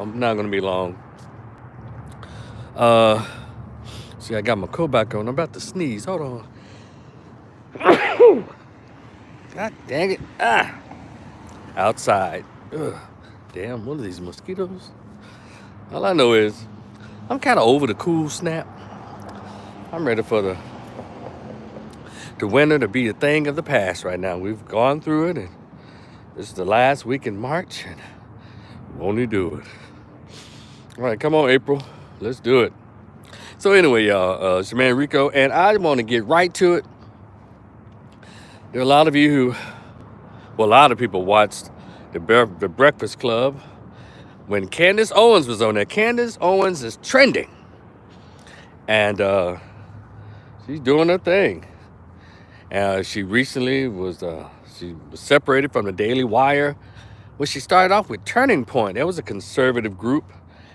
I'm not gonna be long. Uh, See, I got my coat back on. I'm about to sneeze. Hold on. God dang it! Outside. Ugh. Damn, one of these mosquitoes. All I know is I'm kind of over the cool snap. I'm ready for the winter to be a thing of the past right now. We've gone through it, and this is the last week in March, and we only do it. All right, come on, April. Let's do it. So anyway, y'all, it's your man Rico, and I want to get right to it. There are a lot of you a lot of people watched the Breakfast Club when Candace Owens was on there. Candace Owens is trending, and she's doing her thing. She recently was separated from the Daily Wire. Well, she started off with Turning Point. That was a conservative group.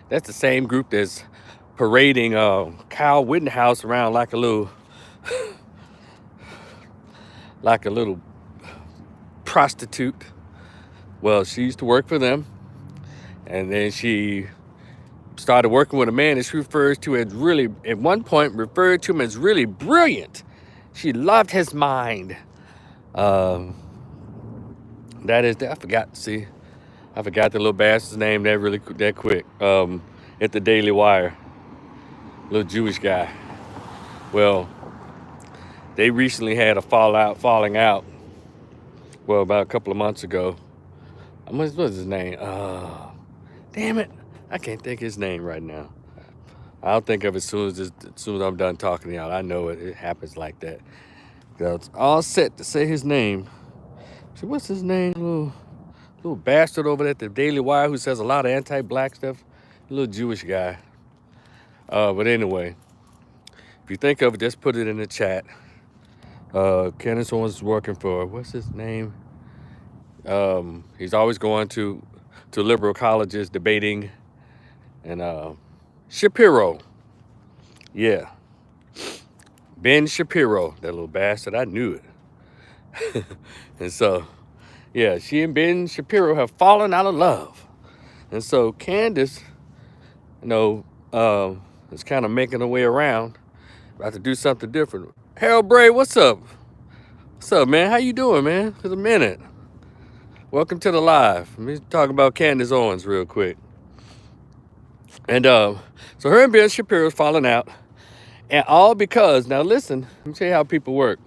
That's the same group that's parading Kyle Rittenhouse around like a little prostitute. Well, she used to work for them, and then she started working with a man that she refers to as really, at one point, referred to him as really brilliant. She loved his mind. That is, I forgot the little bastard's name that quick. At the Daily Wire, little Jewish guy. Well, they recently had a falling out. Well, about a couple of months ago. What's his name? Damn it, I can't think his name right now. I'll think of it as soon as I'm done talking to y'all. I know it. It happens like that. It's all set to say his name. So what's his name? Little bastard over there at the Daily Wire who says a lot of anti-black stuff. A little Jewish guy. But anyway, if you think of it, just put it in the chat. Candace Owens is working for, what's his name? He's always going to liberal colleges debating. And Shapiro. Yeah. Ben Shapiro, that little bastard, I knew it. And so, yeah, she and Ben Shapiro have fallen out of love. And so Candace, is kind of making her way around, about to do something different. Harold Bray, what's up? What's up, man? How you doing, man? For a minute. Welcome to the live. Let me talk about Candace Owens real quick. And so her and Ben Shapiro's falling out. And all because, now listen, let me tell you how people work.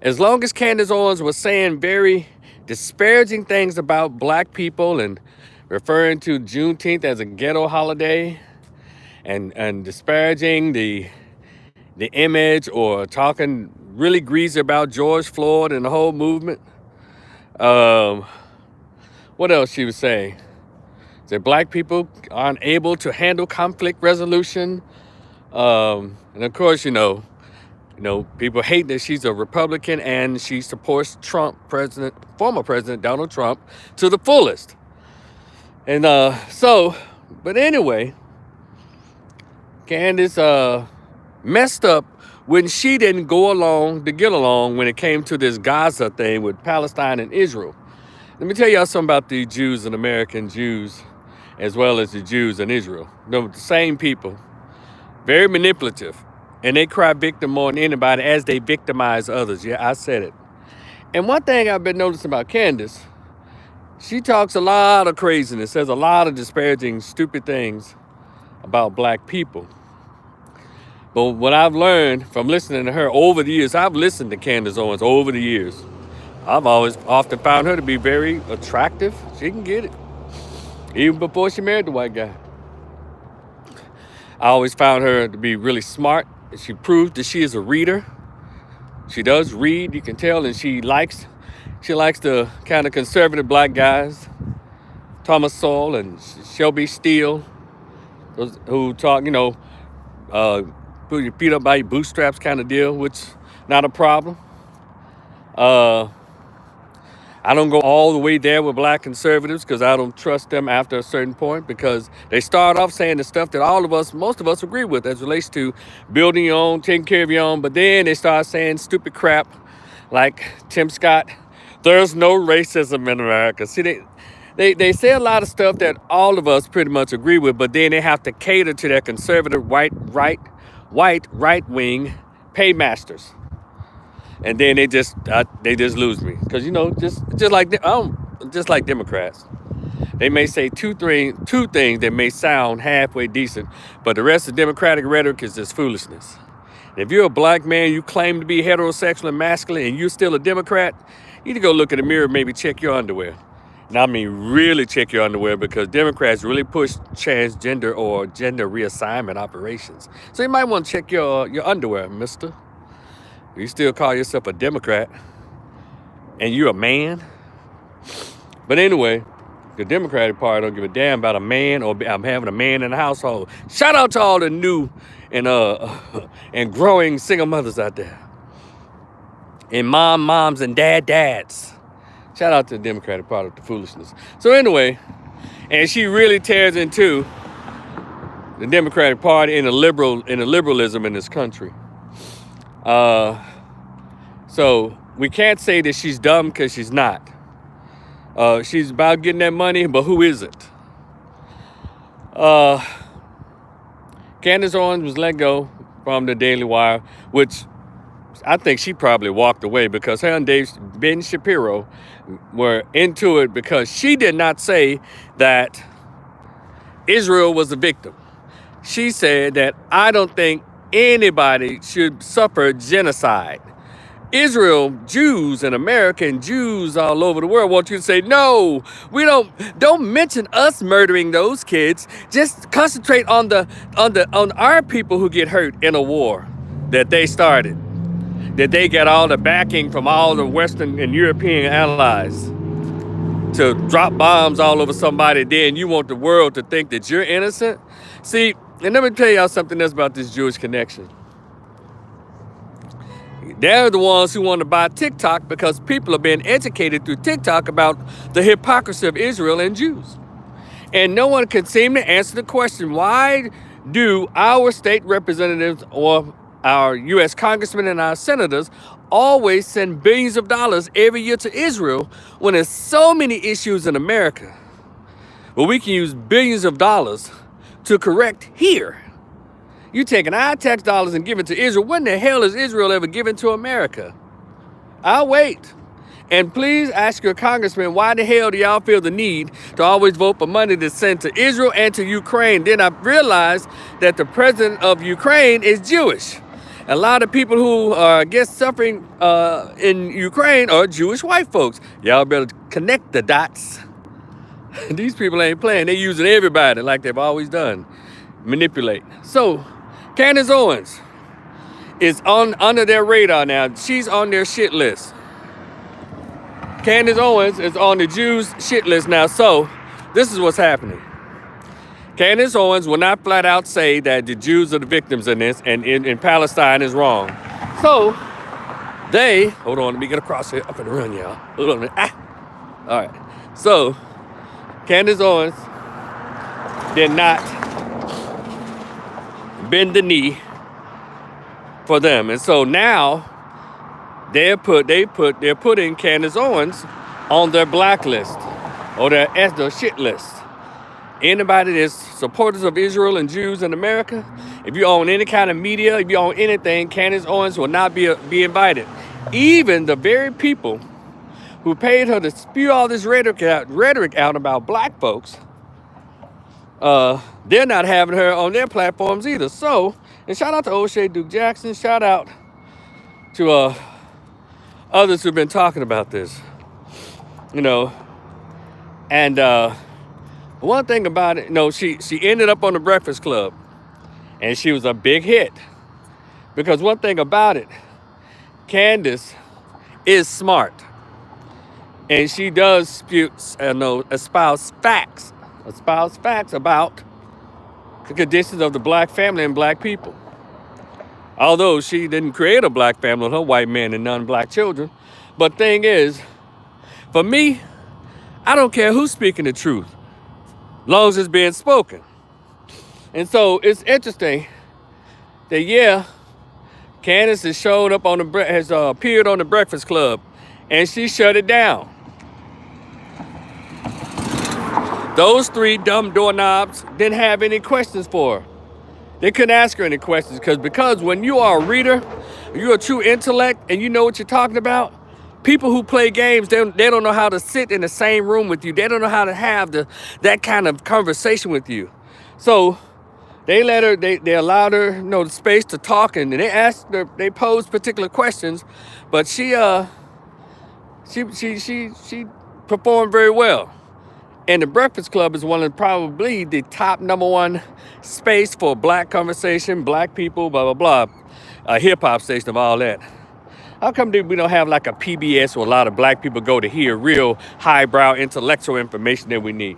As long as Candace Owens was saying very disparaging things about black people and referring to Juneteenth as a ghetto holiday and disparaging the image or talking really greasy about George Floyd and the whole movement. What else she was saying? That black people aren't able to handle conflict resolution. And of course, people hate that she's a Republican and she supports former President Donald Trump to the fullest. And but anyway, Candace messed up when she didn't get along when it came to this Gaza thing with Palestine and Israel. Let me tell y'all something about the Jews and American Jews, as well as the Jews in Israel. The same people, very manipulative, and they cry victim more than anybody as they victimize others. Yeah, I said it. And one thing I've been noticing about Candace, she talks a lot of craziness, says a lot of disparaging, stupid things about black people. But what I've learned from listening to her over the years, I've listened to Candace Owens over the years. I've often found her to be very attractive. She can get it. Even before she married the white guy. I always found her to be really smart. She proved that she is a reader. She does read, you can tell, and she likes the kind of conservative black guys. Thomas Sowell and Shelby Steele, those who talk, put your feet up by your bootstraps kind of deal, which not a problem. I don't go all the way there with black conservatives because I don't trust them after a certain point, because they start off saying the stuff that most of us agree with as relates to building your own, taking care of your own. But then they start saying stupid crap like Tim Scott, there's no racism in America. See, they say a lot of stuff that all of us pretty much agree with, but then they have to cater to their conservative right wing paymasters, and then they just lose me because just like Democrats. They may say two things that may sound halfway decent, but the rest of Democratic rhetoric is just foolishness. If you're a black man, you claim to be heterosexual and masculine, and you're still a Democrat, you need to go look in the mirror and maybe check your underwear. And I mean really check your underwear, because Democrats really push transgender or gender reassignment operations. So you might want to check your underwear, mister. You still call yourself a Democrat and you're a man. But anyway, the Democratic Party don't give a damn about a man or I'm having a man in the household. Shout out to all the new and growing single mothers out there. And moms and dads. Shout out to the Democratic Party with the foolishness. So anyway, and she really tears into the Democratic Party and the liberalism in this country. So we can't say that she's dumb, because she's not. She's about getting that money, but who is it? Candace Owens was let go from the Daily Wire, which I think she probably walked away, because her and Ben Shapiro were into it, because she did not say that Israel was the victim. She said that I don't think anybody should suffer genocide. Israel, Jews in America, and Jews all over the world want you to say, no, we don't mention us murdering those kids. Just concentrate on our people who get hurt in a war that they started, that they got all the backing from all the Western and European allies to drop bombs all over somebody. Then you want the world to think that you're innocent. See, and let me tell y'all something else about this Jewish connection. They're the ones who want to buy TikTok, because people are being educated through TikTok about the hypocrisy of Israel and Jews. And no one can seem to answer the question, why do our state representatives or our U.S. congressmen and our senators always send billions of dollars every year to Israel when there's so many issues in America? Well, we can use billions of dollars to correct here. You taking our tax dollars and giving to Israel. When the hell has Israel ever given to America? I'll wait. And please ask your congressman, why the hell do y'all feel the need to always vote for money to send to Israel and to Ukraine? Then I realized that the president of Ukraine is Jewish. A lot of people who are, suffering in Ukraine are Jewish white folks. Y'all better connect the dots. These people ain't playing. They using everybody like they've always done. Manipulate. So, Candace Owens is under their radar now. She's on their shit list. Candace Owens is on the Jews' shit list now. So, this is what's happening. Candace Owens will not flat out say that the Jews are the victims in this, and in Palestine is wrong. So, hold on, let me get across here. I'm gonna run, y'all. Hold on a minute. All right. So, Candace Owens did not bend the knee for them, and so now they're putting Candace Owens on their blacklist or their shit list. Anybody that's supporters of Israel and Jews in America, if you own any kind of media, if you own anything, Candace Owens will not be invited. Even the very people who paid her to spew all this rhetoric out about black folks, they're not having her on their platforms either. So, and shout out to O'Shea Duke Jackson. Shout out to others who've been talking about this. And one thing about it, she ended up on the Breakfast Club, and she was a big hit. Because one thing about it, Candace is smart, and she does espouse facts about the conditions of the black family and black people. Although she didn't create a black family with her white man and non-black children. But thing is, for me, I don't care who's speaking the truth, long as it's being spoken. And so it's interesting that, Candace has showed up has appeared on the Breakfast Club, and she shut it down. Those three dumb doorknobs didn't have any questions for her. They couldn't ask her any questions because when you are a reader, you're a true intellect, and you know what you're talking about, people who play games, they don't know how to sit in the same room with you. They don't know how to have that kind of conversation with you. So they allowed her, the space to talk, and they asked her, they posed particular questions, but she performed very well. And the Breakfast Club is one of probably the top #1 space for black conversation, black people, blah, blah, blah, a hip hop station of all that. How come we don't have like a PBS where a lot of black people go to hear real highbrow intellectual information that we need?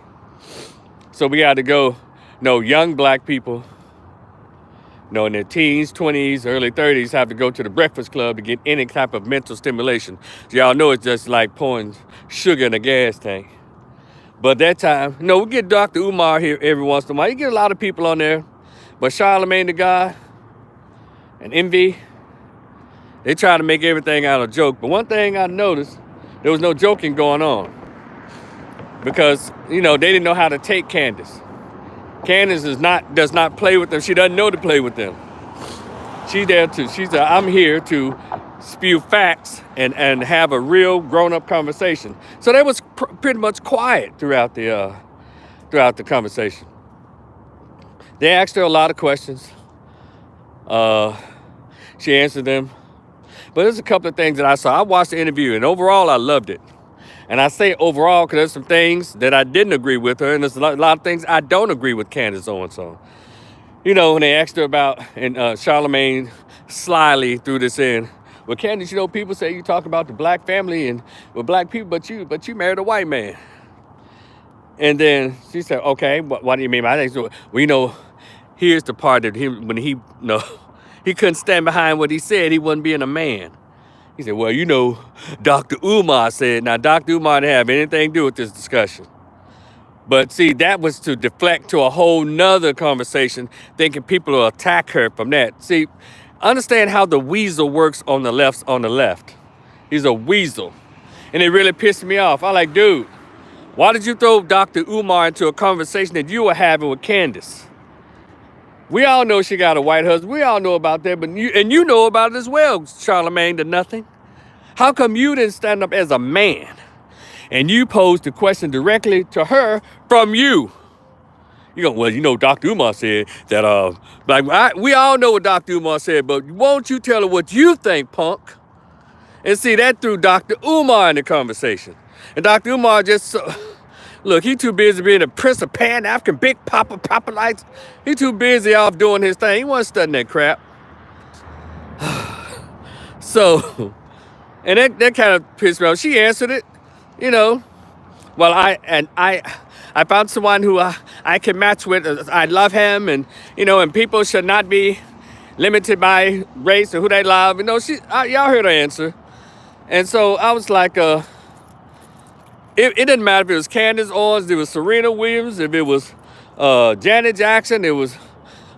So we got to go, young black people, in their teens, 20s, early 30s have to go to the Breakfast Club to get any type of mental stimulation. So y'all know it's just like pouring sugar in a gas tank. But that time, we get Dr. Umar here every once in a while. You get a lot of people on there. But Charlemagne the God and Envy, they try to make everything out of a joke. But one thing I noticed, there was no joking going on. Because, they didn't know how to take Candace. Candace does not play with them. She doesn't know to play with them. I'm here to spew facts and have a real grown-up conversation. So they was pretty much quiet throughout the conversation. They asked her a lot of questions. She answered them. But there's a couple of things that I saw. I watched the interview, and overall I loved it. And I say overall because there's some things that I didn't agree with her, and there's a lot of things I don't agree with Candace on. So, when they asked her about, and Charlemagne slyly threw this in, well, Candace, people say you talk about the black family and with black people, but you married a white man. And then she said, okay, what do you mean by that? So, well, here's the part that when he couldn't stand behind what he said, he wasn't being a man. He said, well, Dr. Umar said. Now, Dr. Umar didn't have anything to do with this discussion. But see, that was to deflect to a whole nother conversation, thinking people will attack her from that. See, understand how the weasel works on the left. He's a weasel. And it really pissed me off. I'm like, dude, why did you throw Dr. Umar into a conversation that you were having with Candace? We all know she got a white husband. We all know about that, but you know about it as well, Charlemagne the Nothing. How come you didn't stand up as a man and you posed the question directly to her from you? You go, Dr. Umar said that, we all know what Dr. Umar said, but won't you tell her what you think, punk? And see, that threw Dr. Umar in the conversation. And Dr. Umar just... Look, he too busy being a Prince of Pan-African, Big Papa lights. He too busy off doing his thing. He wasn't studying that crap. So, and that kind of pissed me off. She answered it, Well, I found someone who I can match with. I love him, and and people should not be limited by race or who they love. Y'all heard her answer, and so I was like, It didn't matter if it was Candace Owens, if it was Serena Williams, if it was Janet Jackson, it was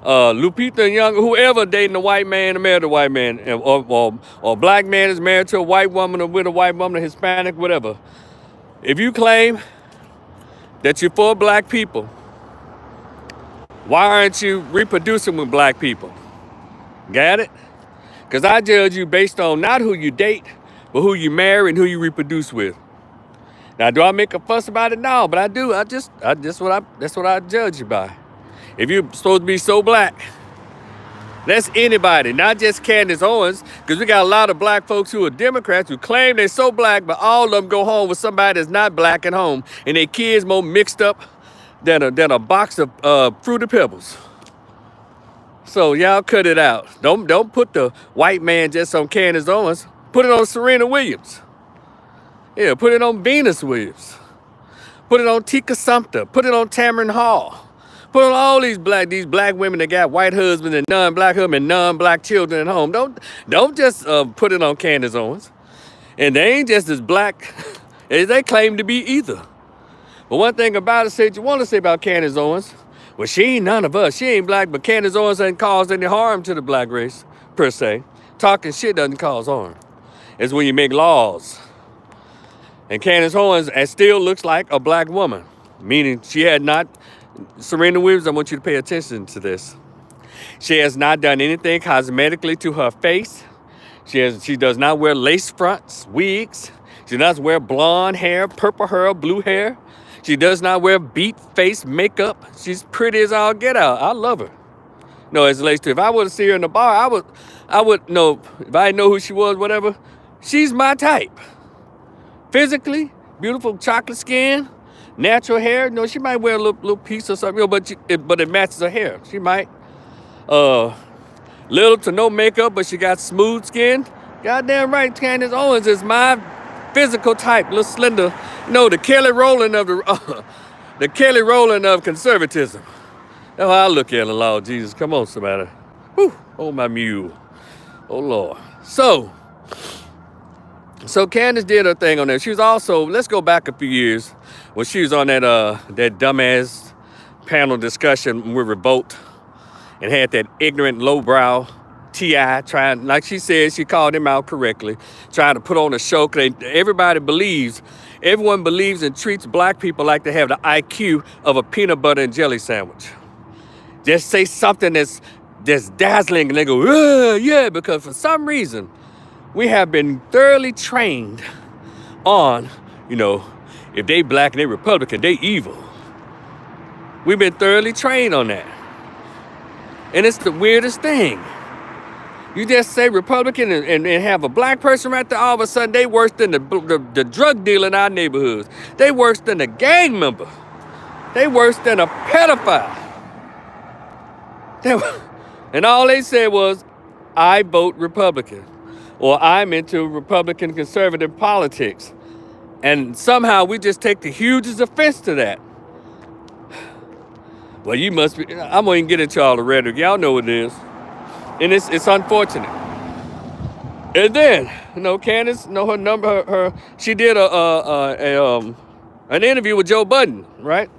Lupita Young, whoever dating a white man and married a white man, or a black man is married to a white woman or with a white woman, a Hispanic, whatever. If you claim that you're for black people, why aren't you reproducing with black people? Got it? Because I judge you based on not who you date, but who you marry and who you reproduce with. Now, do I make a fuss about it? No, but I do. That's what I judge you by. If you're supposed to be so black, that's anybody, not just Candace Owens, because we got a lot of black folks who are Democrats who claim they're so black, but all of them go home with somebody that's not black at home, and their kids more mixed up than a box of Fruity Pebbles. So y'all cut it out. Don't put the white man just on Candace Owens. Put it on Serena Williams. Yeah, put it on Venus Williams. Put it on Tika Sumpter. Put it on Tamron Hall. Put on all these black women that got white husbands and non-black husbands and non-black children at home. Don't just put it on Candace Owens. And they ain't just as black as they claim to be either. But one thing about it, say what you want to say about Candace Owens. Well, she ain't none of us. She ain't black, but Candace Owens ain't caused any harm to the black race, per se. Talking shit doesn't cause harm. It's when you make laws. And Candace Owens still looks like a black woman. meaning she had not, Serena Williams, I want you to pay attention to this. She has not done anything cosmetically to her face. She does not wear lace fronts, wigs. She doesn't wear blonde hair, purple hair, blue hair. She does not wear beat face makeup. She's pretty as all get out. I love her. No, as relates to, if I would have seen her in the bar, I would know, if I didn't know who she was, whatever, she's my type. Physically, beautiful chocolate skin, natural hair. No, she might wear a little piece or something, but it matches her hair. She might. Little to no makeup, but she got smooth skin. Goddamn right, Candace Owens is my physical type, little slender. No, the Kelly Rowland of the Kelly Rowland of conservatism. That's how I look at it, Lord Jesus. Come on, somebody. Whew. Oh, my mule. Oh, Lord. So Candace did her thing on there. She was also, let's go back a few years, when she was on that dumbass panel discussion with Revolt and had that ignorant, lowbrow T.I. trying, like she said, she called him out correctly, trying to put on a show. Everyone believes and treats black people like they have the IQ of a peanut butter and jelly sandwich. Just say something that's dazzling and they go, yeah, because for some reason, we have been thoroughly trained on, if they black and they Republican, they evil. We've been thoroughly trained on that. And it's the weirdest thing. You just say Republican and have a black person right there, all of a sudden they worse than the drug dealer in our neighborhoods. They worse than a gang member. They worse than a pedophile. And all they said was, I vote Republican, or I'm into Republican conservative politics. And somehow we just take the hugest offense to that. Well, you must be, I'm going to get into all the rhetoric. Y'all know what it is. And it's unfortunate. And then, Candace, her number, she did an interview with Joe Budden, right?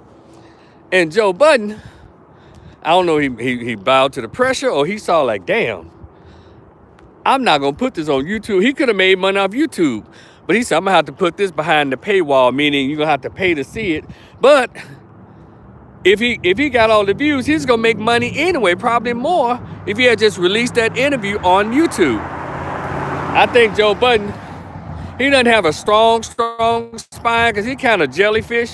And Joe Budden, I don't know, he bowed to the pressure, or he saw like, damn, I'm not going to put this on YouTube. He could have made money off YouTube. But he said, I'm going to have to put this behind the paywall, meaning you're going to have to pay to see it. But if he got all the views, he's going to make money anyway, probably more, if he had just released that interview on YouTube. I think Joe Budden, he doesn't have a strong spine because he kind of jellyfish.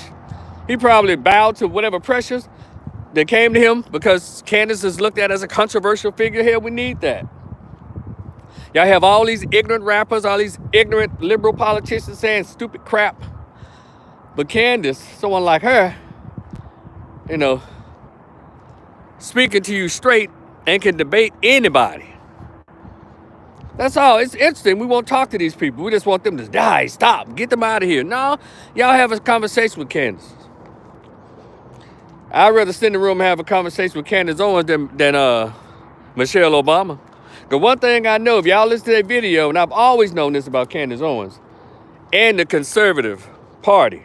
He probably bowed to whatever pressures that came to him because Candace is looked at as a controversial figure here. We need that. Y'all have all these ignorant rappers, all these ignorant liberal politicians saying stupid crap. But Candace, someone like her, speaking to you straight and can debate anybody. That's all. It's interesting. We won't talk to these people. We just want them to die, stop, get them out of here. No, y'all have a conversation with Candace. I'd rather sit in the room and have a conversation with Candace Owens than Michelle Obama. Because one thing I know, if y'all listen to that video, and I've always known this about Candace Owens and the conservative party.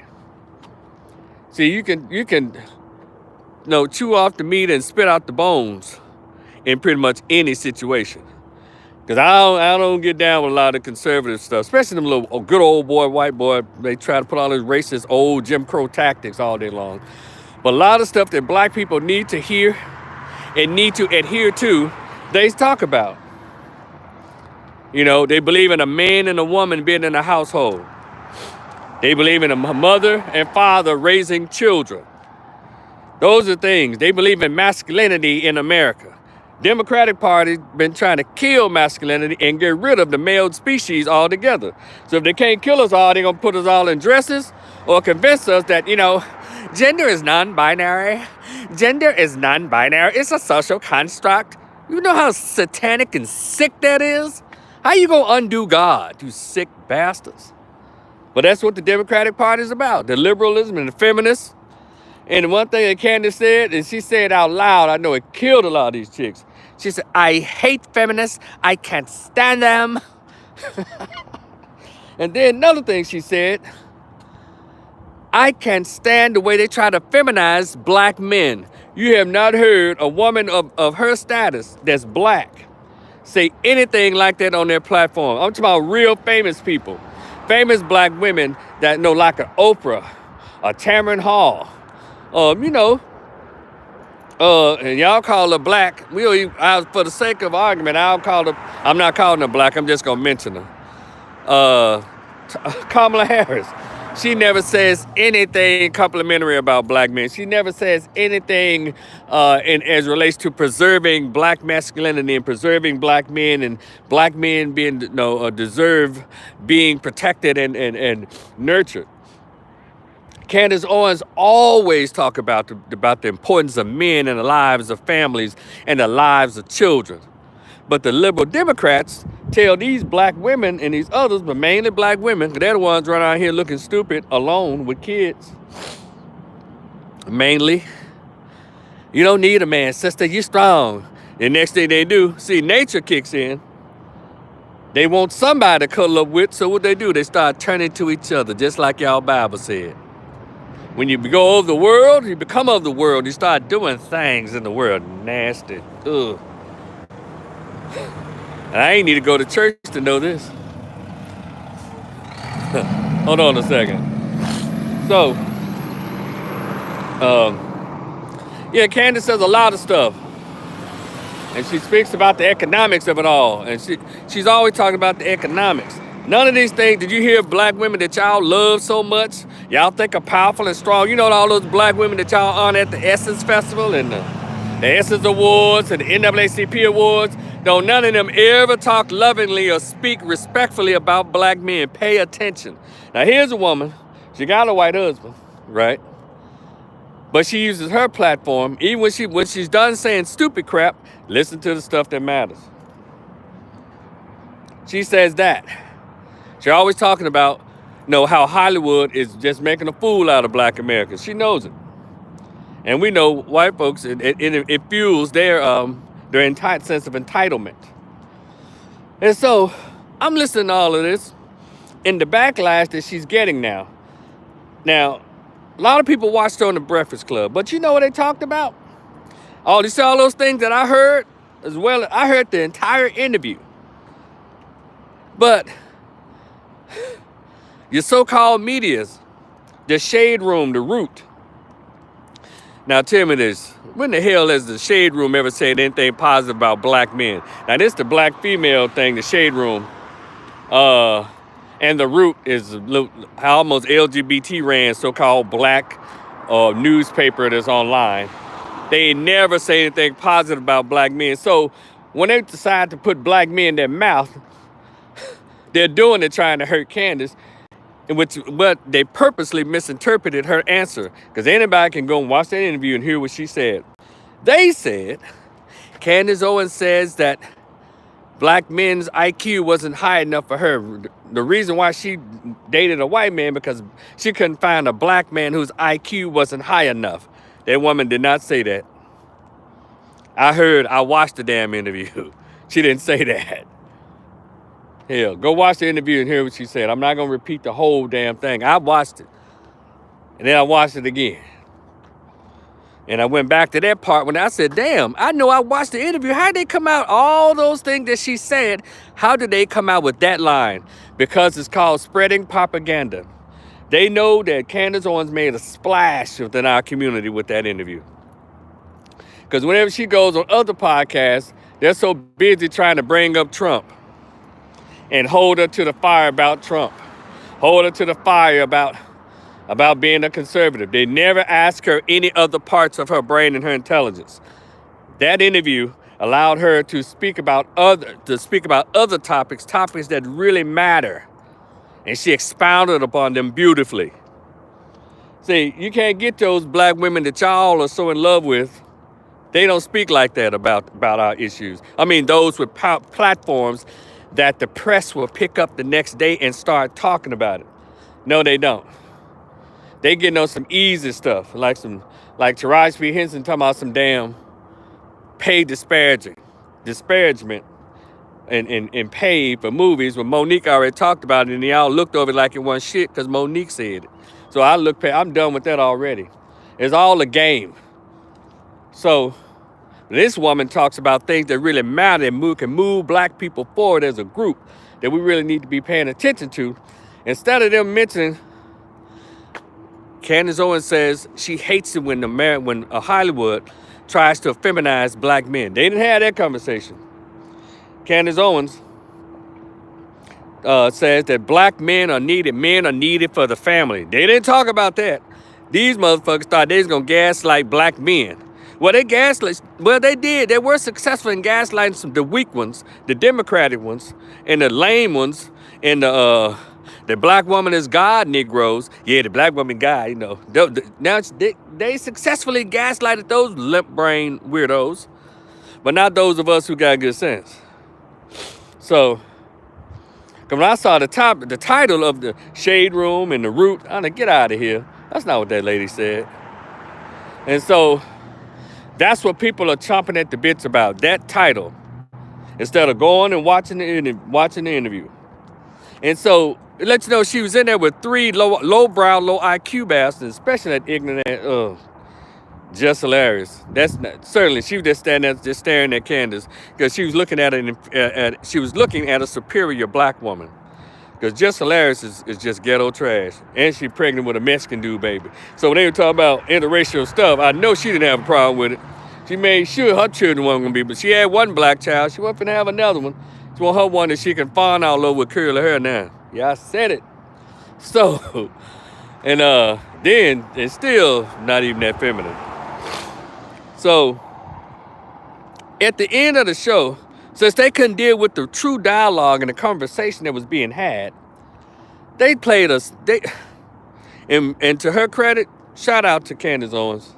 See, you can chew off the meat and spit out the bones in pretty much any situation. Because I don't get down with a lot of conservative stuff, especially them little good old boy, white boy. They try to put all those racist old Jim Crow tactics all day long. But a lot of stuff that black people need to hear and need to adhere to, they talk about. They believe in a man and a woman being in a household. They believe in a mother and father raising children. Those are things. They believe in masculinity in America. Democratic Party been trying to kill masculinity and get rid of the male species altogether. So if they can't kill us all, they're going to put us all in dresses or convince us that, gender is non-binary. Gender is non-binary. It's a social construct. You know how satanic and sick that is? How you going to undo God, you sick bastards? But that's what the Democratic Party is about, the liberalism and the feminists. And one thing that Candace said, and she said out loud, I know it killed a lot of these chicks. She said, I hate feminists. I can't stand them. And then another thing she said, I can't stand the way they try to feminize black men. You have not heard a woman of her status that's black say anything like that on their platform. I'm talking about real famous people. Famous black women that know, like an Oprah, a Tamron Hall, You know, and y'all call her black. For the sake of argument, I'm not calling her black. I'm just gonna mention her. Kamala Harris. She never says anything complimentary about black men. She never says anything as relates to preserving black masculinity and preserving black men and black men being deserve being protected and nurtured. Candace Owens always talk about the importance of men in the lives of families and the lives of children. But the liberal Democrats tell these black women and these others, but mainly black women, they're the ones running out here looking stupid alone with kids. Mainly, you don't need a man, sister, you strong. The next thing they do, see, nature kicks in. They want somebody to cuddle up with, so what they do, they start turning to each other, just like y'all Bible said. When you go over the world, you become of the world, you start doing things in the world. Nasty. Ugh. And I ain't need to go to church to know this. Hold on a second. So, yeah, Candace says a lot of stuff. And she speaks about the economics of it all. And she's always talking about the economics. None of these things, did you hear black women that y'all love so much? Y'all think are powerful and strong. You know all those black women that y'all on at the Essence Festival and the Essence Awards and the NAACP Awards? Don't none of them ever talk lovingly or speak respectfully about black men. Pay attention. Now here's a woman. She got a white husband, right? But she uses her platform, even when she's done saying stupid crap, listen to the stuff that matters. She says that. She's always talking about, how Hollywood is just making a fool out of black Americans. She knows it. And we know white folks, it fuels their sense of entitlement. And so I'm listening to all of this and the backlash that she's getting now. Now, a lot of people watched her on the Breakfast Club, but you know what they talked about? Oh, you see all those things that I heard as well? I heard the entire interview. But your so-called medias, the Shade Room, the Root. Now tell me this, when the hell has the Shade Room ever said anything positive about black men? Now this the black female thing, the Shade Room. And the Root is almost LGBT ran so-called black newspaper that's online. They never say anything positive about black men. So when they decide to put black men in their mouth, they're doing it trying to hurt Candace. But they purposely misinterpreted her answer, because anybody can go and watch that interview and hear what she said. They said, Candace Owens says that black men's IQ wasn't high enough for her. The reason why she dated a white man, because she couldn't find a black man whose IQ wasn't high enough. That woman did not say that. I watched the damn interview. She didn't say that. Hell, go watch the interview and hear what she said. I'm not going to repeat the whole damn thing. I watched it. And then I watched it again. And I went back to that part when I said, damn, I know I watched the interview. How did they come out? All those things that she said, how did they come out with that line? Because it's called spreading propaganda. They know that Candace Owens made a splash within our community with that interview. Because whenever she goes on other podcasts, they're so busy trying to bring up Trump and hold her to the fire about Trump. Hold her to the fire about being a conservative. They never ask her any other parts of her brain and her intelligence. That interview allowed her to speak about other topics that really matter. And she expounded upon them beautifully. See, you can't get those black women that y'all are so in love with. They don't speak like that about our issues. I mean, those with platforms that the press will pick up the next day and start talking about it. No, they don't. They getting on some easy stuff, like Taraji P. Henson talking about some damn pay disparagement and pay for movies when Monique already talked about it, and y'all looked over it like it wasn't shit because Monique said it. So I'm done with that already. It's all a game. So this woman talks about things that really matter and can move black people forward as a group that we really need to be paying attention to. Instead of them mentioning Candace Owens says she hates it when Hollywood tries to feminize black men. They didn't have that conversation. Candace Owens says that black men are needed for the family. They didn't talk about that. These motherfuckers thought they was gonna gaslight black men. Well, they did. They were successful in gaslighting the weak ones, the Democratic ones, and the lame ones, and the black woman is God Negroes. Yeah, the black woman God, you know. Now they successfully gaslighted those limp brain weirdos, but not those of us who got good sense. So, when I saw the title of the Shade Room and the Root, I'm like, get out of here. That's not what that lady said. And so, that's what people are chomping at the bits about, that title, instead of going and watching the interview. And so, it lets you know she was in there with 3 low-brow, low IQ bastards, especially that ignorant, just hilarious. That's not, certainly, she was just staring at Candace, because she was looking at a superior black woman. Because just hilarious is just ghetto trash. And she pregnant with a Mexican dude baby. So when they were talking about interracial stuff, I know she didn't have a problem with it. She made sure her children weren't going to be, but she had one black child. She wasn't going to have another one. She want her one that she can fawn all over with curly hair now. Yeah, I said it. So, and then, it's still not even that feminine. So, at the end of the show, since they couldn't deal with the true dialogue and the conversation that was being had, they played us. And to her credit, shout out to Candace Owens.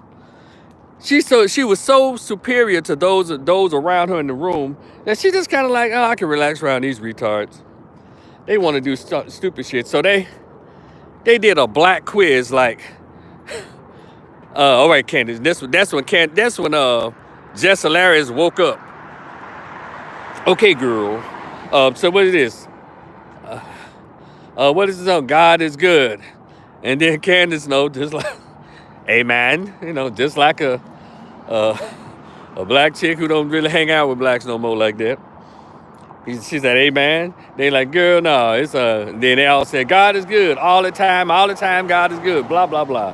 She was so superior to those around her in the room that she just kind of like, oh, I can relax around these retards. They want to do stupid shit, so they did a black quiz like, all right, Candace. That's when Jess Hilarious woke up. Okay, girl. So what is this? What is this on? God is good. And then Candace, just like, amen. Just like a black chick who don't really hang out with blacks no more like that. She said, amen. They like, girl, no. It's Then they all said, God is good all the time. God is good. Blah blah blah.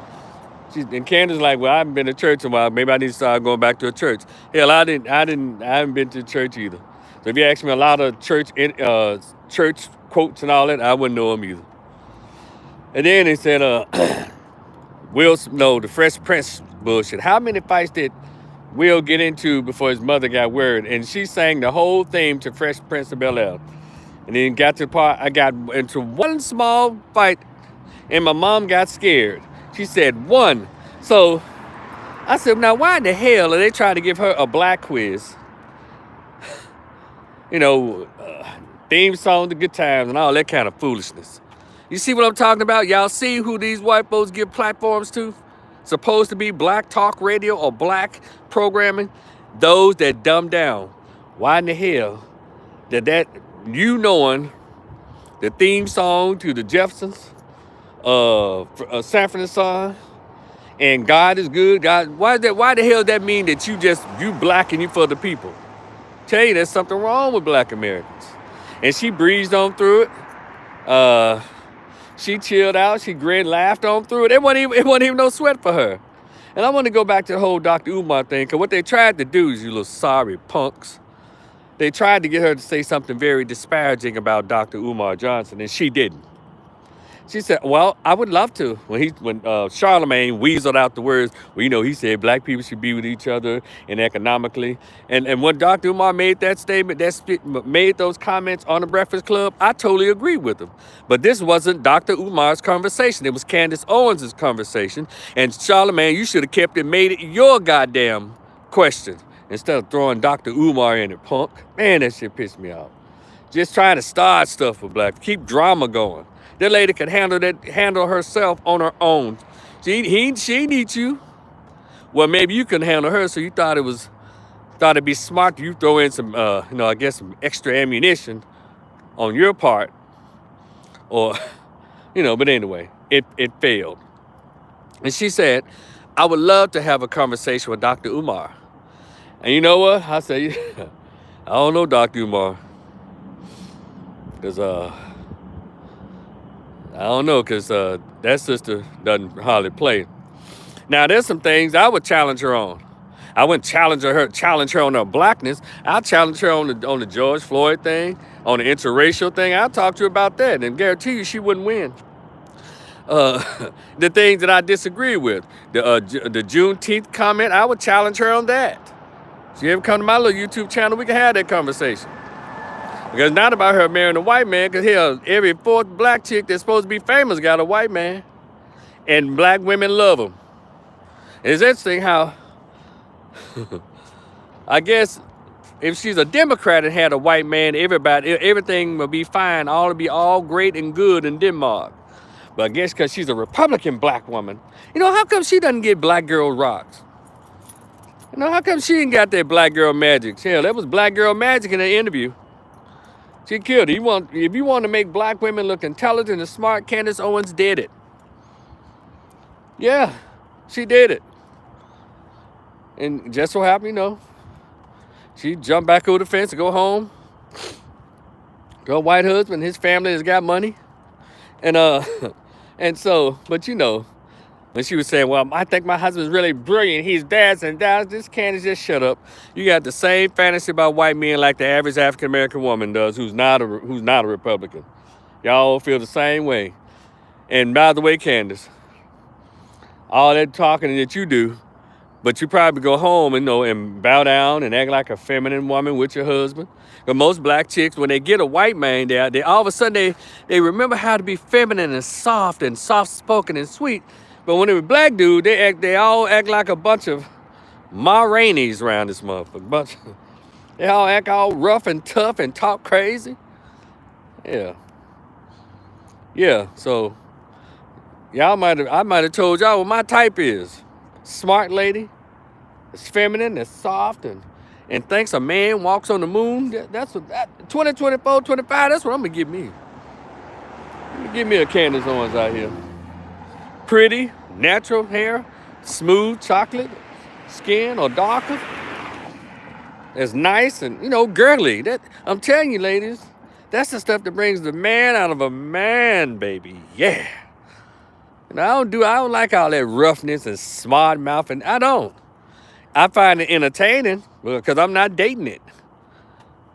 And Candace like, well, I haven't been to church in a while. Maybe I need to start going back to a church. Hell, I haven't been to church either. So if you ask me a lot of church quotes and all that, I wouldn't know them either. And then they said, the Fresh Prince bullshit. How many fights did Will get into before his mother got word? And she sang the whole theme to Fresh Prince of Bel-Air. And then got to the part, I got into one small fight, and my mom got scared. She said, 1. So I said, now why in the hell are they trying to give her a black quiz? Theme song, the good times, and all that kind of foolishness. You see what I'm talking about? Y'all see who these white folks give platforms to? Supposed to be black talk radio or black programming? Those that dumb down. Why in the hell that you knowing the theme song to the Jeffersons, Sanford and Son, and God is good. God, why the hell does that mean that you black and you for the people? Tell you there's something wrong with black Americans. And she breezed on through it. She chilled out. She grinned, laughed on through it. It wasn't even no sweat for her. And I want to go back to the whole Dr. Umar thing, because what they tried to do is, you little sorry punks, they tried to get her to say something very disparaging about Dr. Umar Johnson, and she didn't. She said, well, I would love to. When Charlemagne weaseled out the words, well, he said black people should be with each other and economically. And when Dr. Umar made that statement, made those comments on the Breakfast Club, I totally agree with him. But this wasn't Dr. Umar's conversation. It was Candace Owens' conversation. And Charlemagne, you should have kept it, made it your goddamn question instead of throwing Dr. Umar in it, punk. Man, that shit pissed me off. Just trying to start stuff with black. Keep drama going. That lady could handle herself on her own. She needs you. Well, maybe you couldn't handle her, so you thought it'd be smart you throw in some, I guess some extra ammunition on your part, or, But anyway, it failed. And she said, I would love to have a conversation with Dr. Umar. And you know what? I said, I don't know Dr. Umar, because I don't know, because that sister doesn't hardly play. Now, there's some things I would challenge her on. I wouldn't challenge her on her blackness. I'll challenge her on the George Floyd thing, on the interracial thing. I'll talk to her about that, and guarantee you she wouldn't win. The things that I disagree with, the Juneteenth comment, I would challenge her on that. She ever come to my little YouTube channel, we can have that conversation. Because it's not about her marrying a white man, because hell, every fourth black chick that's supposed to be famous got a white man. And black women love them. It's interesting how, I guess, if she's a Democrat and had a white man, everything would be fine. All would be all great and good in Denmark. But I guess because she's a Republican black woman, how come she doesn't get black girl rocks? How come she ain't got that black girl magic? Hell, that was black girl magic in the interview. She killed it. If you want to make black women look intelligent and smart, Candace Owens did it. Yeah, she did it. And just so happened, she jumped back over the fence to go home. Her white husband, his family has got money. And so, but when she was saying, well, I think my husband's really brilliant. He's dads and dads. This Candace, just shut up. You got the same fantasy about white men like the average African-American woman does who's not a Republican. Y'all feel the same way. And by the way, Candace, all that talking that you do, but you probably go home and bow down and act like a feminine woman with your husband. But most black chicks, when they get a white man, they all of a sudden they remember how to be feminine and soft-spoken and sweet. But when they were black dude, they all act like a bunch of Ma Rainey's around this motherfucker. They all act all rough and tough and talk crazy. Yeah. So I might have told y'all what my type is. Smart lady, it's feminine, it's soft, and thinks a man walks on the moon. That's what 2024, 25. That's what I'm gonna give me. Give me a Candace Owens out here. Pretty, natural hair, smooth chocolate skin or darker. It's nice and girly. That I'm telling you, ladies, that's the stuff that brings the man out of a man, baby. Yeah. And I don't like all that roughness and smart mouth, and I don't. I find it entertaining because I'm not dating it.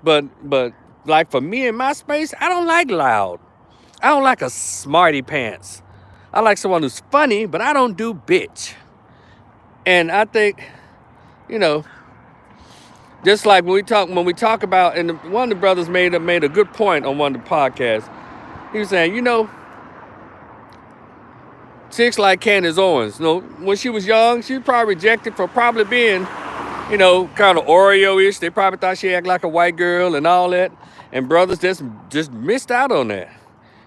But like for me in my space, I don't like loud. I don't like a smarty pants. I like someone who's funny, but I don't do bitch. And I think, just like when we talk about, and one of the brothers made a good point on one of the podcasts. He was saying, chicks like Candace Owens, when she was young, she was probably rejected for probably being, kind of Oreo-ish. They probably thought she acted like a white girl and all that. And brothers just missed out on that.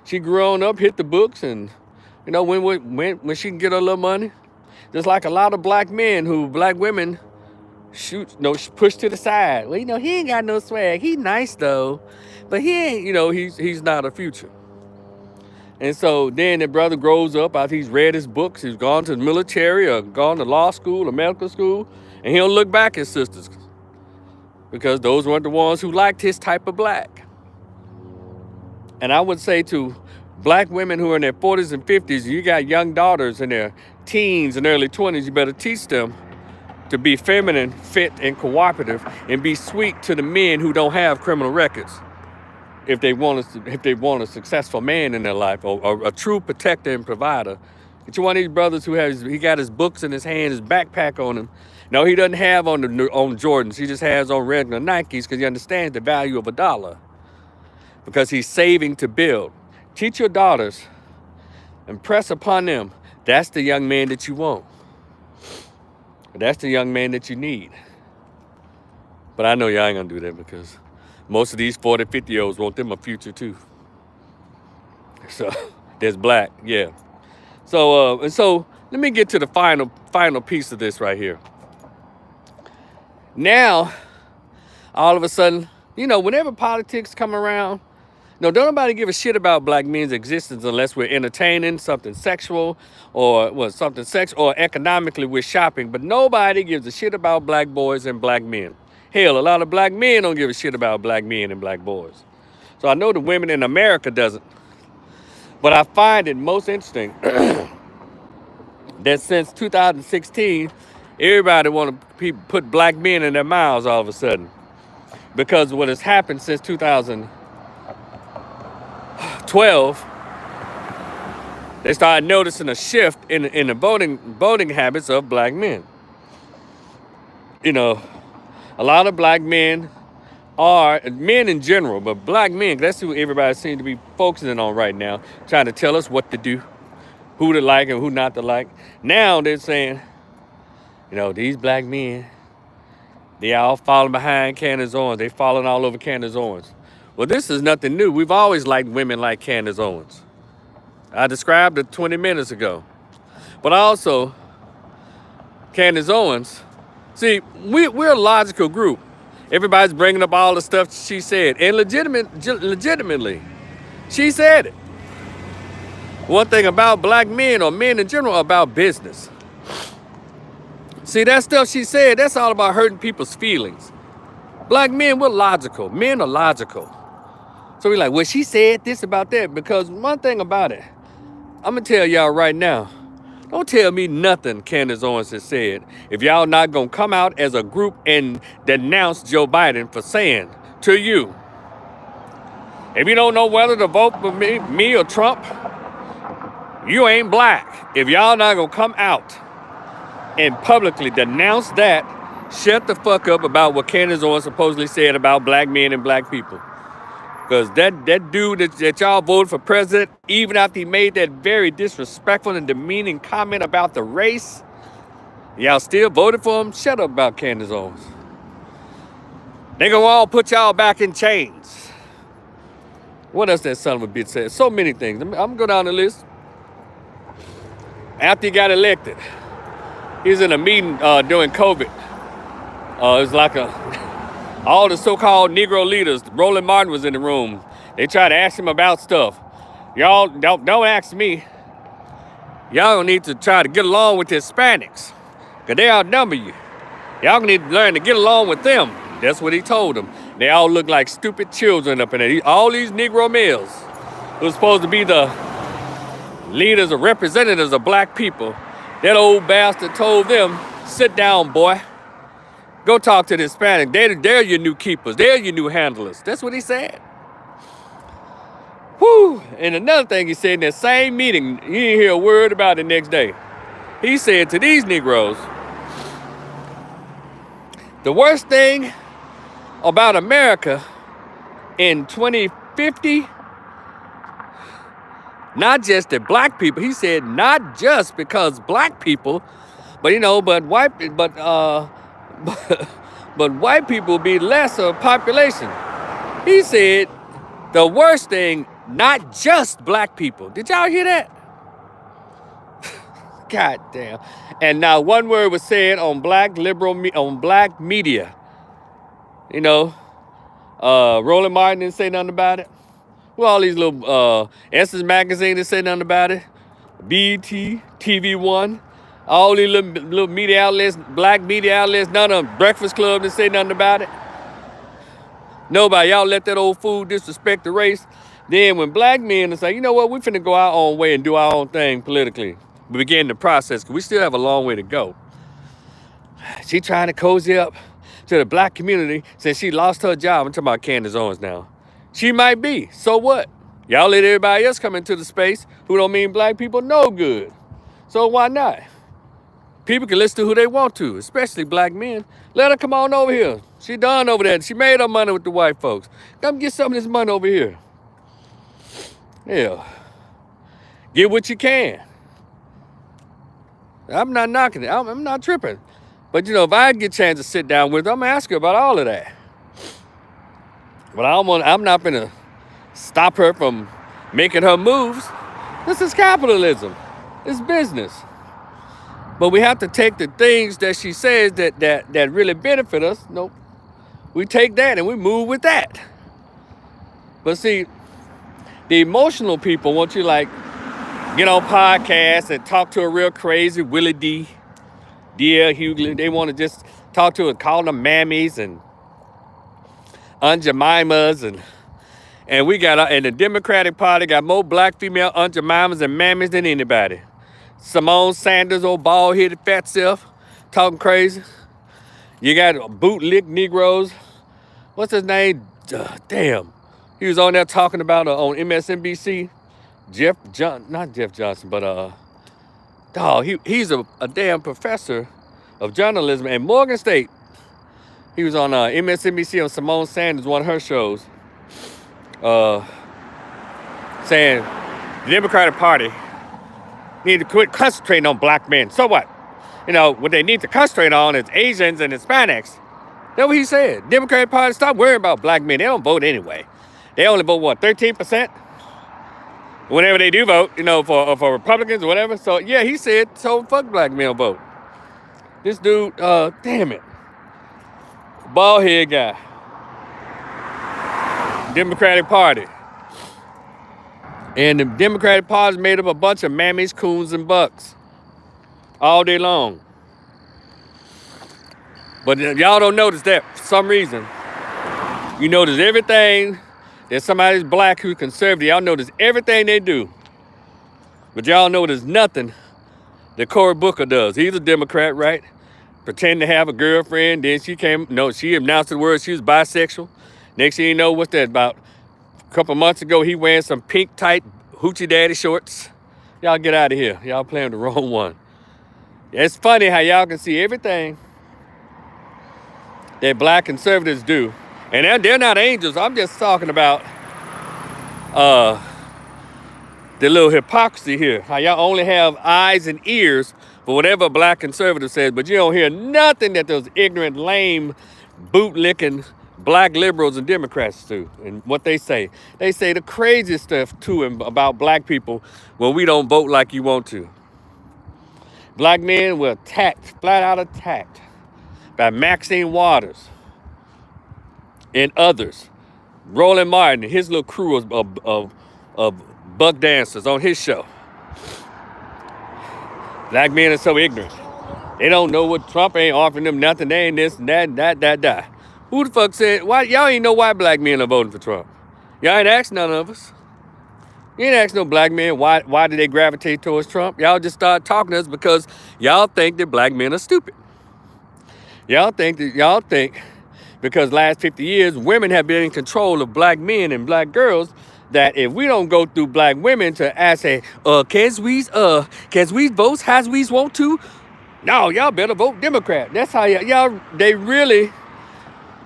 She grew on up, hit the books, and when she can get her little money, just like a lot of black women push to the side. Well, he ain't got no swag. He nice though, but he ain't, he's not a future. And so then the brother grows up after he's read his books, he's gone to the military or gone to law school or medical school, and he'll look back at sisters because those weren't the ones who liked his type of black. And I would say to black women who are in their 40s and 50s, you got young daughters in their teens and early 20s, you better teach them to be feminine, fit, and cooperative, and be sweet to the men who don't have criminal records. If they want a successful man in their life, or a true protector and provider. Get you one of these brothers he got his books in his hand, his backpack on him. No, he doesn't have on Jordans. He just has on regular Nikes because he understands the value of $1. Because he's saving to build. Teach your daughters, impress upon them. That's the young man that you want. That's the young man that you need. But I know y'all ain't gonna do that because most of these 40, 50-year-olds want them a future too. So there's black, yeah. So let me get to the final piece of this right here. Now, all of a sudden, whenever politics come around, don't nobody give a shit about black men's existence unless we're entertaining something sexual or economically we're shopping. But nobody gives a shit about black boys and black men. Hell, a lot of black men don't give a shit about black men and black boys. So I know the women in America doesn't. But I find it most interesting that since 2016, everybody want to put black men in their mouths all of a sudden. Because what has happened since 2012, they started noticing a shift in the voting habits of black men. You know, a lot of black men are, men in general, but black men, that's who everybody seems to be focusing on right now, trying to tell us what to do, who to like and who not to like. Now they're saying, you know, these black men, they all falling behind Candace Owens. They falling all over Candace Owens. Well, this is nothing new. We've always liked women like Candace Owens. I described it 20 minutes ago. But also, Candace Owens, see, we're a logical group. Everybody's bringing up all the stuff she said. And legitimately, she said it. One thing about black men, or men in general, about business. See, that stuff she said, that's all about hurting people's feelings. Black men, we're logical. Men are logical. So we're like, well, she said this about that. Because one thing about it, I'm going to tell y'all right now, don't tell me nothing Candace Owens has said if y'all not going to come out as a group and denounce Joe Biden for saying to you, if you don't know whether to vote for me or Trump, you ain't black. If y'all not going to come out and publicly denounce that, shut the fuck up about what Candace Owens supposedly said about black men and black people. Because that dude that y'all voted for president, even after he made that very disrespectful and demeaning comment about the race, y'all still voted for him? Shut up about Candace Owens. They gonna all put y'all back in chains. What else that son of a bitch said? So many things. I'm gonna go down the list. After he got elected, he was in a meeting during COVID. It was like all the so-called Negro leaders. Roland Martin was in the room. They tried to ask him about stuff. Y'all don't ask me. Y'all need to try to get along with the Hispanics, because they outnumber you. Y'all need to learn to get along with them. That's what he told them. They all look like stupid children up in there. All these Negro males who are supposed to be the leaders or representatives of black people, that old bastard told them, sit down, boy. Go talk to the Hispanic. They're your new keepers. They're your new handlers. That's what he said. Whew. And another thing he said in that same meeting, you didn't hear a word about it the next day. He said to these Negroes, the worst thing about America in 2050, not just that black people, he said not just because black people, but white people be less of a population. He said the worst thing, not just black people. Did y'all hear that? God damn. And now one word was said on black media. Roland Martin didn't say nothing about it. Well, all these little Essence Magazine didn't say nothing about it. BET, TV One. All these little media outlets, black media outlets, none of them. Breakfast Club didn't say nothing about it. Nobody. Y'all let that old fool disrespect the race. Then when black men say, you know what, we finna go our own way and do our own thing politically. We begin the process, because we still have a long way to go. She trying to cozy up to the black community since she lost her job. I'm talking about Candace Owens now. She might be. So what? Y'all let everybody else come into the space who don't mean black people no good. So why not? People can listen to who they want to, especially black men. Let her come on over here. She done over there. She made her money with the white folks. Come get some of this money over here. Yeah. Get what you can. I'm not knocking it. I'm not tripping. But, if I get a chance to sit down with her, I'm going to ask her about all of that. But I'm not going to stop her from making her moves. This is capitalism. It's business. But we have to take the things that she says that really benefit us. Nope. We take that and we move with that. But see, the emotional people want you get on podcasts and talk to a real crazy Willie D. D.L. Hughley. They want to just talk to her and call them mammies and Aunt Jemimas and And and the Democratic Party got more black female Aunt Jemimas and mammies than anybody. Simone Sanders, old bald-headed fat self, talking crazy. You got bootlick Negroes. What's his name? Damn. He was on there talking about on MSNBC. Not Jeff Johnson, but he's a damn professor of journalism at Morgan State. He was on MSNBC on Simone Sanders, one of her shows, saying the Democratic Party need to quit concentrating on black men. So what? You know, what they need to concentrate on is Asians and Hispanics. That's what he said. Democratic Party, stop worrying about black men. They don't vote anyway. They only vote, what, 13%? Whenever they do vote, you know, for Republicans or whatever. So, yeah, he said, so fuck black men vote. This dude, damn it. Bald head guy. Democratic Party. And the Democratic Party is made up of a bunch of mammies, coons, and bucks. All day long. But y'all don't notice that for some reason. You notice everything that somebody's black who's conservative. Y'all notice everything they do. But y'all notice nothing that Cory Booker does. He's a Democrat, right? Pretend to have a girlfriend. Then she announced the word she was bisexual. Next thing you know, what's that? About a couple months ago, he wearing some pink tight hoochie daddy shorts. Y'all get out of here. Y'all playing the wrong one. It's funny how y'all can see everything that black conservatives do. And they're not angels. I'm just talking about the little hypocrisy here. How y'all only have eyes and ears for whatever a black conservative says, but you don't hear nothing that those ignorant, lame, bootlicking black liberals and Democrats do. And what they say. They say the craziest stuff too about black people when we don't vote like you want to. Black men were attacked, flat out attacked, by Maxine Waters and others. Roland Martin and his little crew of buck dancers on his show. Black men are so ignorant. They don't know what Trump ain't offering them nothing. They ain't this and that. Who the fuck said, why y'all ain't know why black men are voting for Trump? Y'all ain't asked none of us. You ain't asked no black men why did they gravitate towards Trump. Y'all just started talking to us because y'all think that black men are stupid. Y'all think because last 50 years, women have been in control of black men and black girls, that if we don't go through black women to ask, hey, can we vote as we want to? No, y'all better vote Democrat. That's how they really,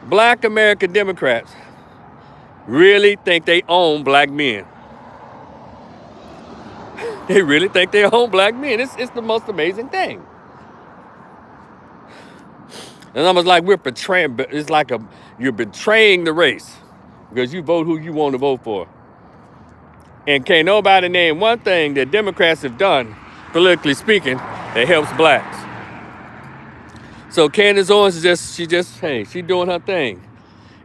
black American Democrats, really think they own black men. They really think they own black men. It's the most amazing thing. It's almost like we're betraying. It's like you're betraying the race because you vote who you want to vote for. And can't nobody name one thing that Democrats have done, politically speaking, that helps blacks. So Candace Owens she doing her thing.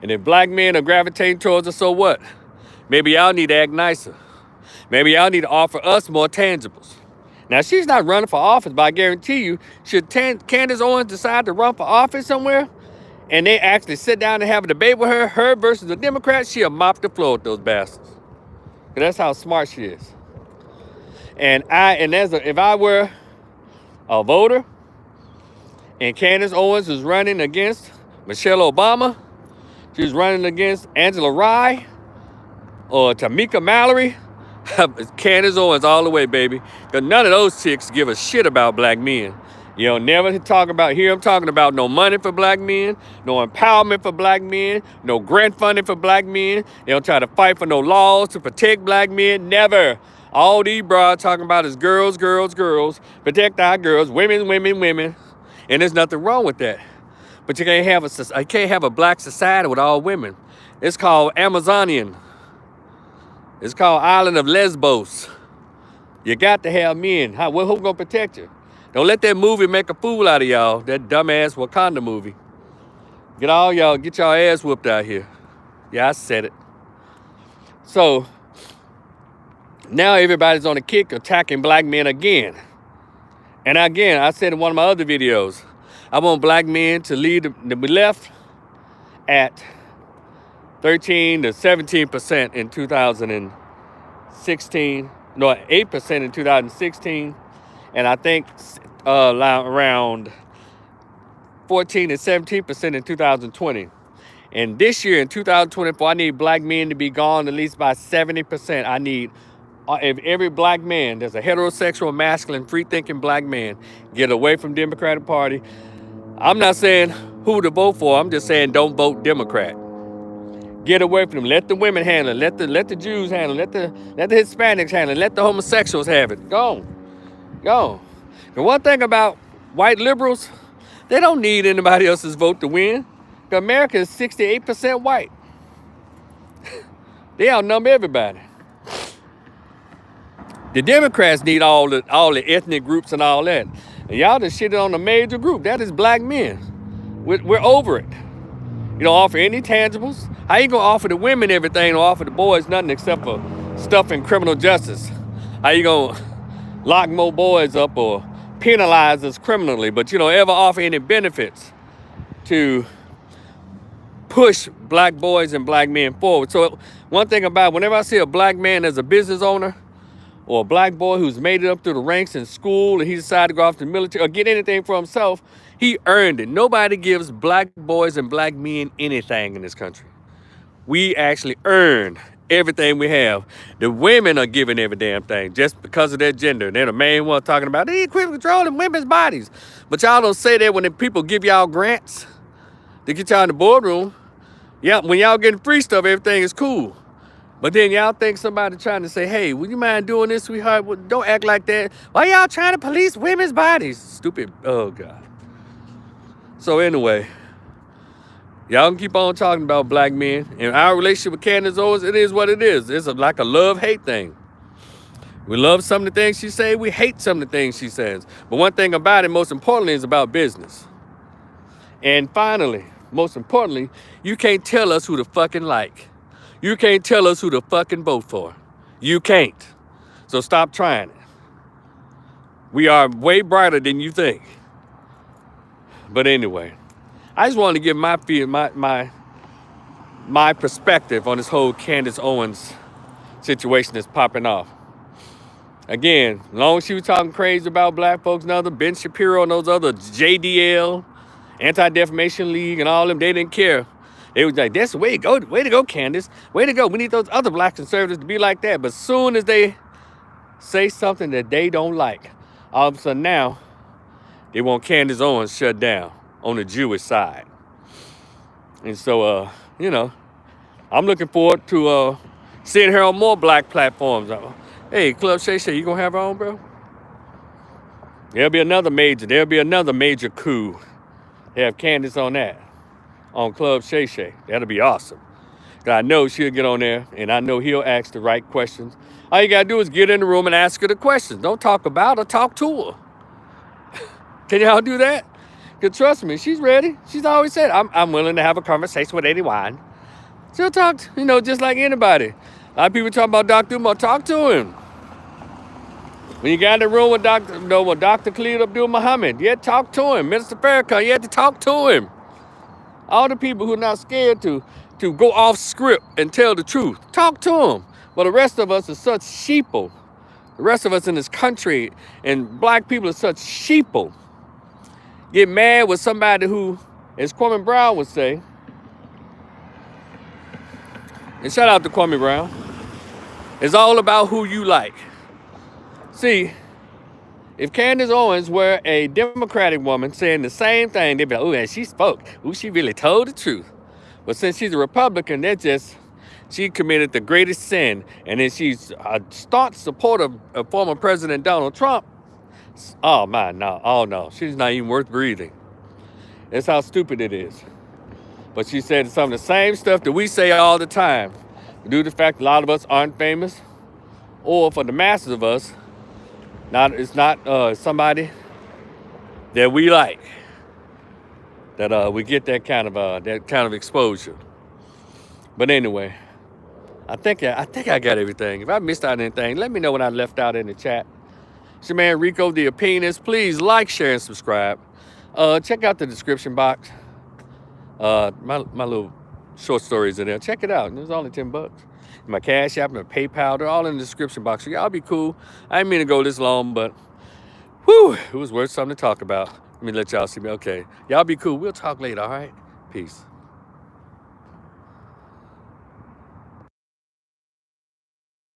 And if black men are gravitating towards her, so what? Maybe y'all need to act nicer. Maybe y'all need to offer us more tangibles. Now, she's not running for office, but I guarantee you, should Candace Owens decide to run for office somewhere, and they actually sit down and have a debate with her versus the Democrats, she'll mop the floor with those bastards. That's how smart she is. And if I were a voter, and Candace Owens is running against Michelle Obama, she's running against Angela Rye, or Tamika Mallory, Candace Owens all the way, baby. Because none of those chicks give a shit about black men. You don't never hear them talking about no money for black men, no empowerment for black men, no grant funding for black men. They don't try to fight for no laws to protect black men. Never. All these broads talking about is girls, protect our girls, women. And there's nothing wrong with that. But you can't have a black society with all women. It's called Amazonian. It's called Island of Lesbos. You got to have men. Who gonna protect you? Don't let that movie make a fool out of y'all. That dumbass Wakanda movie. Get y'all ass whooped out here. Yeah, I said it. So now everybody's on a kick attacking black men again. And again, I said in one of my other videos, I want black men to lead the left at 13 to 17% in 2016. No, 8% in 2016. And I think around 14 to 17% in 2020. And this year in 2024, I need black men to be gone at least by 70%. I need if every black man, there's a heterosexual, masculine, free-thinking black man, get away from Democratic Party. I'm not saying who to vote for. I'm just saying don't vote Democrat. Get away from them. Let the women handle it. Let the Jews handle it. Let the Hispanics handle it. Let the homosexuals have it. Go. The one thing about white liberals, they don't need anybody else's vote to win. America is 68% white. They outnumber everybody. The Democrats need all the ethnic groups and all that. And y'all just shitted on a major group. That is black men. We're over it. You don't offer any tangibles. How you gonna offer the women everything or offer the boys nothing except for stuff in criminal justice? How you gonna lock more boys up or penalize us criminally, but you don't ever offer any benefits to push black boys and black men forward? So one thing about whenever I see a black man as a business owner or a black boy who's made it up through the ranks in school and he decided to go off to the military or get anything for himself, he earned it. Nobody gives black boys and black men anything in this country. We actually earn everything we have. The women are giving every damn thing just because of their gender. They're the main one talking about they quit controlling women's bodies. But y'all don't say that when the people give y'all grants to get y'all in the boardroom. Yeah, when y'all getting free stuff, everything is cool. But then y'all think somebody trying to say, hey, would you mind doing this, sweetheart? Well, don't act like that. Why y'all trying to police women's bodies? Stupid. Oh, God. So anyway, y'all can keep on talking about black men. And our relationship with Candace Owens, it is what it is. It's like a love-hate thing. We love some of the things she says. We hate some of the things she says. But one thing about it, most importantly, is about business. And finally, most importantly, you can't tell us who to fucking like. You can't tell us who to fucking vote for. You can't. So stop trying it. We are way brighter than you think. But anyway, I just wanted to give my perspective on this whole Candace Owens situation that's popping off. Again, as long as she was talking crazy about black folks and other Ben Shapiro and those other JDL, Anti-Defamation League and all them, they didn't care. They was like, that's the way to go. Way to go, Candace. Way to go. We need those other black conservatives to be like that. But as soon as they say something that they don't like, all of a sudden now, they want Candace Owens shut down on the Jewish side. And so, I'm looking forward to seeing her on more black platforms. Hey, Club Shay Shay, you gonna have her on, bro? There'll be another major coup. They have Candace on that. On Club Shay Shay. That'll be awesome. Because I know she'll get on there, and I know he'll ask the right questions. All you got to do is get in the room and ask her the questions. Don't talk about her, talk to her. Can y'all do that? Because trust me, she's ready. She's always said, I'm willing to have a conversation with anyone. She'll talk, just like anybody. A lot of people talk about Dr. Umar, talk to him. When you got in the room with Dr. Khalid Abdul Muhammad, you had to talk to him. Minister Farrakhan, you had to talk to him. All the people who are not scared to go off script and tell the truth. Talk to them. But the rest of us are such sheeple. The rest of us in this country and black people are such sheeple. Get mad with somebody who, as Kwame Brown would say, and shout out to Kwame Brown, it's all about who you like. See, if Candace Owens were a Democratic woman saying the same thing, they'd be like, oh, and she spoke. Oh, she really told the truth. But since she's a Republican, she committed the greatest sin. And then she's a staunch supporter of former President Donald Trump. Oh, man, no. Oh, no. She's not even worth breathing. That's how stupid it is. But she said some of the same stuff that we say all the time. Due to the fact a lot of us aren't famous, or for the masses of us, it's not somebody that we like, that we get that kind of exposure. But anyway, I think I got everything. If I missed out anything, let me know what I left out in the chat. It's your man Rico the Opinionist. Please like, share, and subscribe. Check out the description box. My little short stories in there. Check it out. It was only $10. My Cash App, my PayPal, they're all in the description box. So y'all be cool. I didn't mean to go this long, but whew, it was worth something to talk about. Let me let y'all see me. Okay. Y'all be cool. We'll talk later, all right? Peace.